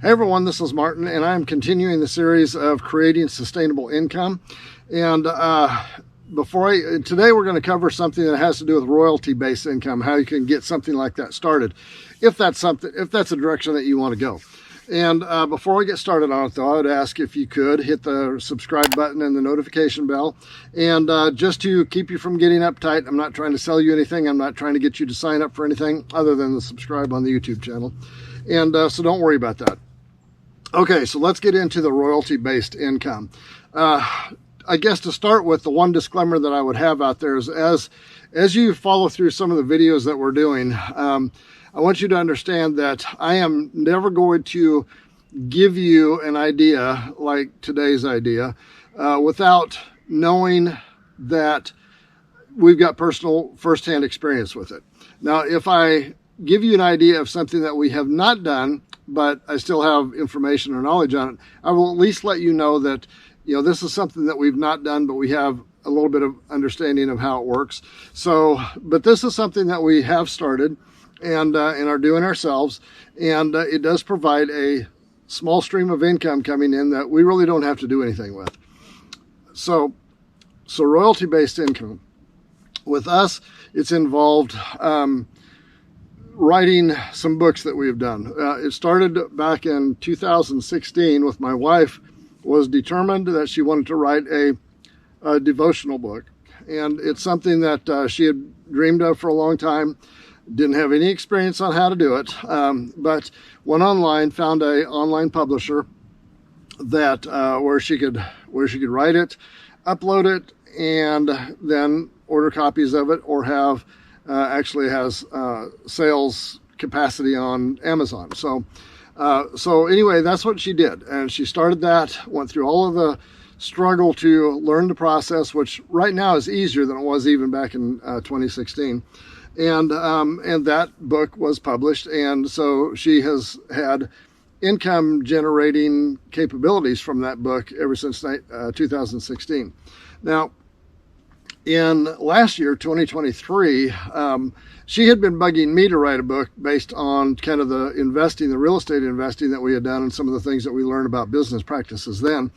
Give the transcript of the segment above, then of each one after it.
Hey everyone, this is Martin, and I'm continuing the series of creating sustainable income. And today we're going to cover something that has to do with royalty-based income, how you can get something like that started, if that's a direction that you want to go. And before we get started on it, though, I would ask if you could hit the subscribe button and the notification bell. And just to keep you from getting uptight, I'm not trying to sell you anything. I'm not trying to get you to sign up for anything other than the subscribe on the YouTube channel. And so don't worry about that. Okay, so let's get into the royalty-based income. I guess to start with, the one disclaimer that I would have out there is as you follow through some of the videos that we're doing, I want you to understand that I am never going to give you an idea like today's idea without knowing that we've got personal firsthand experience with it. Now, if I give you an idea of something that we have not done, but I still have information or knowledge on it, I will at least let you know that, this is something that we've not done, but we have a little bit of understanding of how it works. So, but this is something that we have started and are doing ourselves. And it does provide a small stream of income coming in that we really don't have to do anything with. So royalty-based income. With us, it's involved writing some books that we have done. It started back in 2016 with my wife was determined that she wanted to write a devotional book. And it's something that she had dreamed of for a long time, didn't have any experience on how to do it, but went online, found an online publisher that where she could write it, upload it, and then order copies of it, or have actually has sales capacity on Amazon. So anyway, that's what she did. And she started that, went through all of the struggle to learn the process, which right now is easier than it was even back in 2016. And that book was published. And so she has had income generating capabilities from that book ever since 2016. Now, in last year, 2023, she had been bugging me to write a book based on kind of the real estate investing that we had done and some of the things that we learned about business practices then.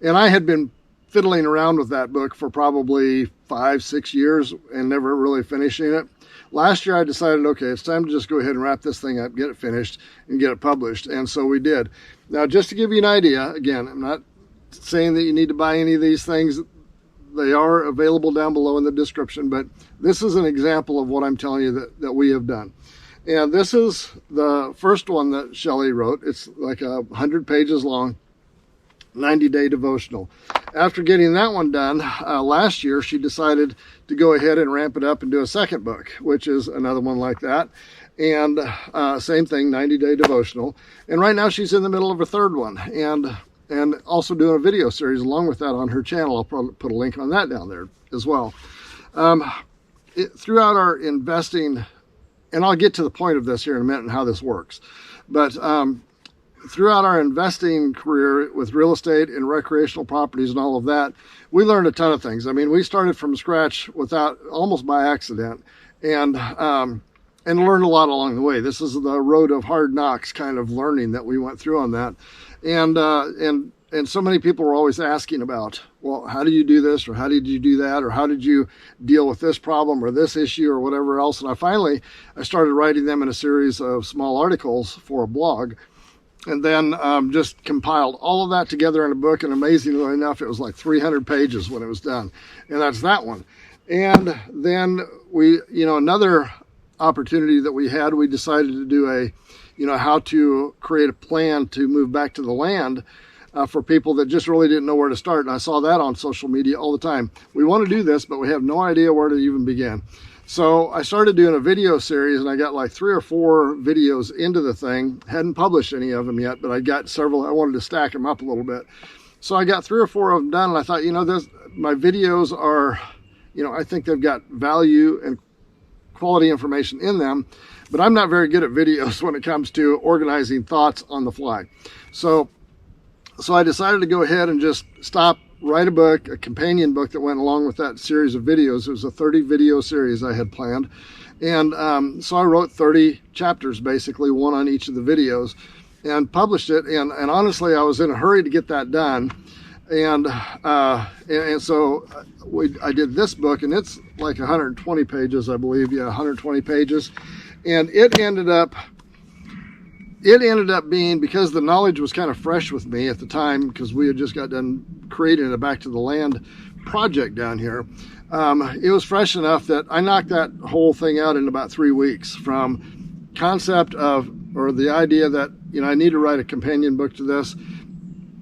And I had been fiddling around with that book for probably 5-6 years and never really finishing it. Last year, I decided, okay, it's time to just go ahead and wrap this thing up, get it finished, and get it published. And so we did. Now, just to give you an idea, again, I'm not saying that you need to buy any of these things. They are available down below in the description, but this is an example of what I'm telling you that we have done. And this is the first one that Shelley wrote. It's like 100 pages long, 90-day devotional. After getting that one done last year, she decided to go ahead and ramp it up and do a second book, which is another one like that. And same thing, 90-day devotional. And right now she's in the middle of a third one. And also doing a video series along with that on her channel. I'll probably put a link on that down there as well. Throughout our investing, and I'll get to the point of this here in a minute and how this works, but throughout our investing career with real estate and recreational properties and all of that, we learned a ton of things. I mean, we started from scratch almost by accident, and learned a lot along the way. This is the road of hard knocks kind of learning that we went through on that. And so many people were always asking about, well, how do you do this? Or how did you do that? Or how did you deal with this problem or this issue or whatever else? And I started writing them in a series of small articles for a blog, and then just compiled all of that together in a book. And amazingly enough, it was like 300 pages when it was done. And that's that one. And then another opportunity that we decided to do how to create a plan to move back to the land for people that just really didn't know where to start. And I saw that on social media all the time. We want to do this, but we have no idea where to even begin. So I started doing a video series, and I got like 3 or 4 videos into the thing. Hadn't published any of them yet, but I got several. I wanted to stack them up a little bit. So I got 3 or 4 of them done, and I thought, my videos are, I think they've got value and quality information in them, but I'm not very good at videos when it comes to organizing thoughts on the fly. So I decided to go ahead and just write a book, a companion book that went along with that series of videos. It was a 30 video series I had planned. And so I wrote 30 chapters, basically, one on each of the videos. and published it. And honestly, I was in a hurry to get that done. And so I did this book, and it's like 120 pages, I believe. Yeah, 120 pages. And it ended up being, because the knowledge was kind of fresh with me at the time, because we had just got done creating a Back to the Land project down here. It was fresh enough that I knocked that whole thing out in about 3 weeks, from concept of, or the idea that, I need to write a companion book to this,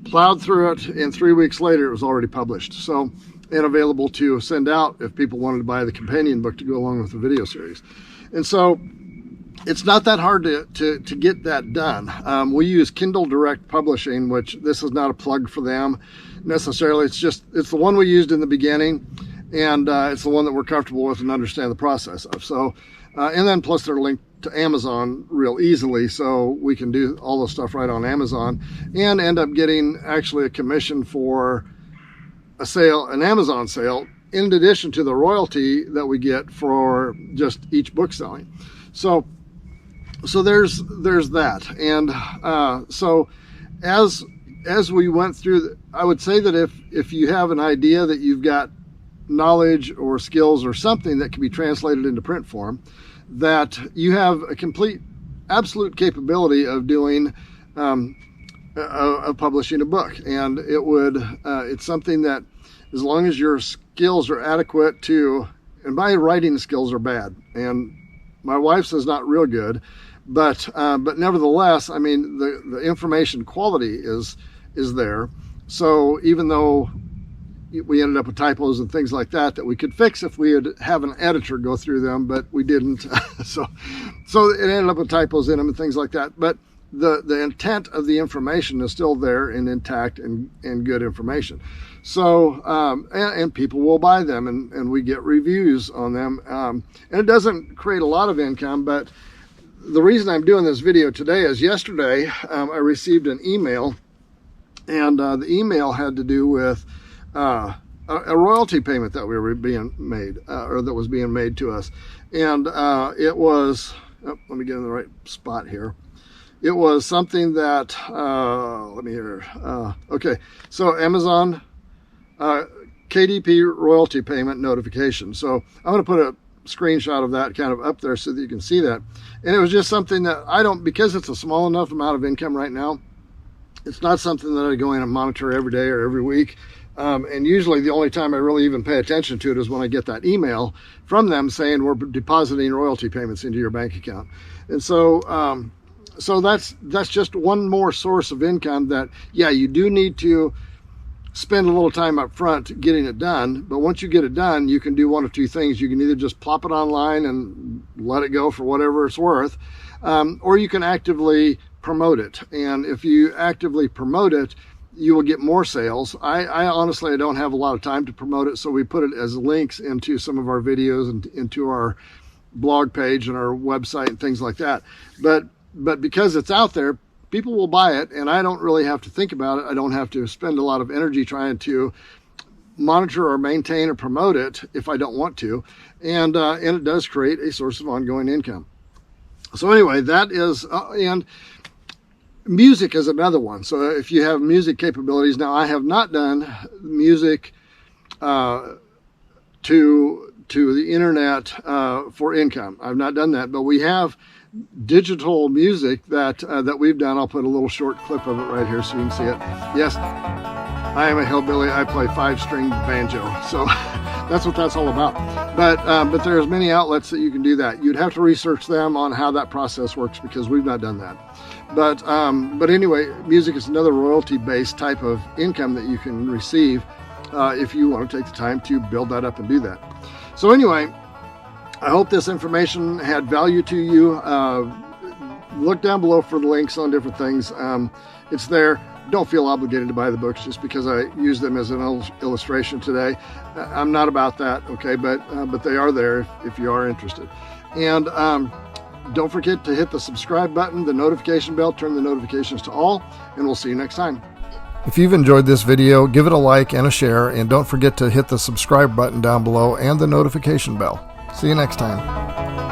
plowed through it, and 3 weeks later it was already published. So, and available to send out if people wanted to buy the companion book to go along with the video series. And so it's not that hard to get that done. We use Kindle Direct Publishing, which this is not a plug for them necessarily. It's the one we used in the beginning, and it's the one that we're comfortable with and understand the process of. So, and then plus they're linked to Amazon real easily, so we can do all the stuff right on Amazon and end up getting actually a commission for a sale, an Amazon sale, in addition to the royalty that we get for just each book selling. So there's that. And so as we went through, I would say that if you have an idea that you've got knowledge or skills or something that can be translated into print form, that you have a complete, absolute capability of doing, of publishing a book. And it's something that, as long as your skills are adequate to, and my writing skills are bad, and my wife's is not real good, but nevertheless, I mean, the information quality is there. So even though we ended up with typos and things like that we could fix if we had have an editor go through them, but we didn't. so it ended up with typos in them and things like that. But the intent of the information is still there and intact and good information. So and people will buy them, and we get reviews on them. And it doesn't create a lot of income, but the reason I'm doing this video today is yesterday I received an email, and the email had to do with a royalty payment that we were being made, or that was being made to us. And it was, let me get in the right spot here. It was something that, let me hear. Okay, so Amazon KDP royalty payment notification. So I'm going to put a screenshot of that kind of up there so that you can see that. And it was just something that because it's a small enough amount of income right now, it's not something that I go in and monitor every day or every week. And usually the only time I really even pay attention to it is when I get that email from them saying we're depositing royalty payments into your bank account. And so so that's just one more source of income that, yeah, you do need to spend a little time up front getting it done. But once you get it done, you can do one of two things. You can either just plop it online and let it go for whatever it's worth, or you can actively promote it. And if you actively promote it, you will get more sales. I honestly, I don't have a lot of time to promote it, so we put it as links into some of our videos and into our blog page and our website and things like that. But because it's out there, people will buy it, and I don't really have to think about it. I don't have to spend a lot of energy trying to monitor or maintain or promote it if I don't want to. And it does create a source of ongoing income. So anyway, that is, and music is another one. So if you have music capabilities, now I have not done music to the internet for income. I've not done that, but we have digital music that we've done. I'll put a little short clip of it right here so you can see it. Yes, I am a hillbilly. I play 5-string banjo, so that's what that's all about. But there's many outlets that you can do that. You'd have to research them on how that process works, because we've not done that. But anyway, music is another royalty-based type of income that you can receive if you want to take the time to build that up and do that. So anyway, I hope this information had value to you. Look down below for the links on different things. It's there. Don't feel obligated to buy the books just because I use them as an illustration today. I'm not about that, okay? But they are there if you are interested. And don't forget to hit the subscribe button, the notification bell, turn the notifications to all, and we'll see you next time. If you've enjoyed this video, give it a like and a share, and don't forget to hit the subscribe button down below and the notification bell. See you next time.